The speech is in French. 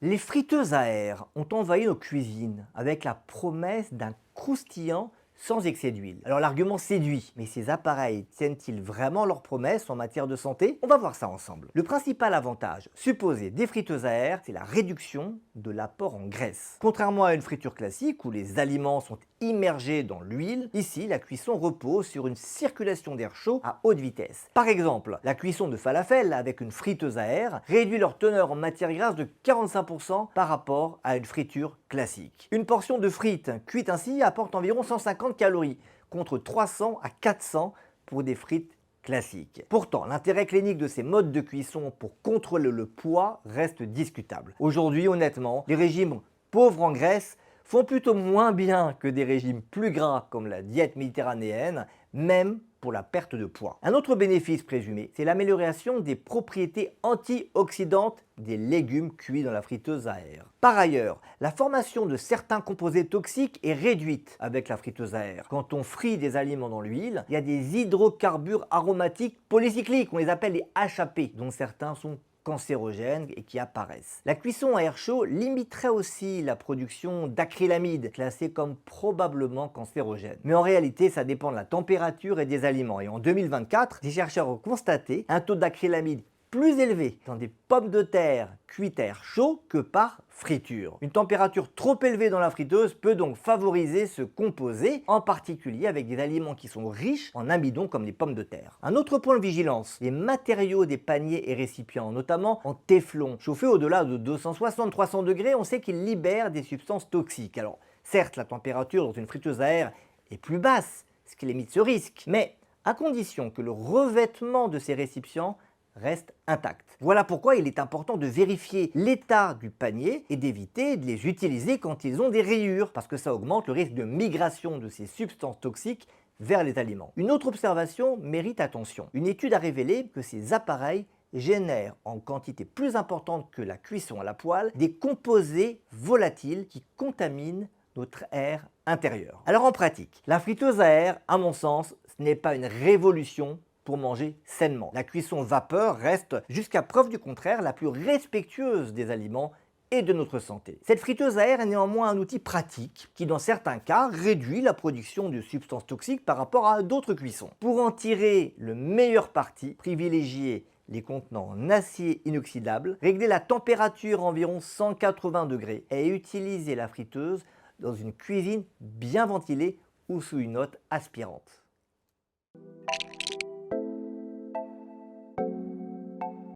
Les friteuses à air ont envahi nos cuisines avec la promesse d'un croustillant sans excès d'huile. Alors l'argument séduit, mais ces appareils tiennent-ils vraiment leurs promesses en matière de santé? On va voir ça ensemble. Le principal avantage supposé des friteuses à air, c'est la réduction de l'apport en graisse. Contrairement à une friture classique où les aliments sont immergés dans l'huile, ici la cuisson repose sur une circulation d'air chaud à haute vitesse. Par exemple, la cuisson de falafel avec une friteuse à air réduit leur teneur en matière grasse de 45% par rapport à une friture classique. Une portion de frites cuite ainsi apporte environ 150 calories contre 300 à 400 pour des frites classiques. Pourtant, l'intérêt clinique de ces modes de cuisson pour contrôler le poids reste discutable. Aujourd'hui, honnêtement, les régimes pauvres en graisse font plutôt moins bien que des régimes plus gras comme la diète méditerranéenne, même pour la perte de poids. Un autre bénéfice présumé, c'est l'amélioration des propriétés antioxydantes des légumes cuits dans la friteuse à air. Par ailleurs, la formation de certains composés toxiques est réduite avec la friteuse à air. Quand on frit des aliments dans l'huile, il y a des hydrocarbures aromatiques polycycliques, on les appelle les HAP, dont certains sont cancérogènes et qui apparaissent. La cuisson à air chaud limiterait aussi la production d'acrylamide, classée comme probablement cancérogène. Mais en réalité, ça dépend de la température et des aliments. Et en 2024, des chercheurs ont constaté un taux d'acrylamide plus élevé dans des pommes de terre cuites à air chaud que par friture. Une température trop élevée dans la friteuse peut donc favoriser ce composé, en particulier avec des aliments qui sont riches en amidon comme les pommes de terre. Un autre point de vigilance, les matériaux des paniers et récipients, notamment en téflon. Chauffés au-delà de 260-300 degrés, on sait qu'ils libèrent des substances toxiques. Alors certes, la température dans une friteuse à air est plus basse, ce qui limite ce risque, mais à condition que le revêtement de ces récipients reste intact. Voilà pourquoi il est important de vérifier l'état du panier et d'éviter de les utiliser quand ils ont des rayures, parce que ça augmente le risque de migration de ces substances toxiques vers les aliments. Une autre observation mérite attention. Une étude a révélé que ces appareils génèrent en quantité plus importante que la cuisson à la poêle des composés volatiles qui contaminent notre air intérieur. Alors en pratique, la friteuse à air, à mon sens, ce n'est pas une révolution pour manger sainement. La cuisson vapeur reste, jusqu'à preuve du contraire, la plus respectueuse des aliments et de notre santé. Cette friteuse à air est néanmoins un outil pratique qui, dans certains cas, réduit la production de substances toxiques par rapport à d'autres cuissons. Pour en tirer le meilleur parti, privilégiez les contenants en acier inoxydable, régler la température à environ 180 degrés et utiliser la friteuse dans une cuisine bien ventilée ou sous une hotte aspirante.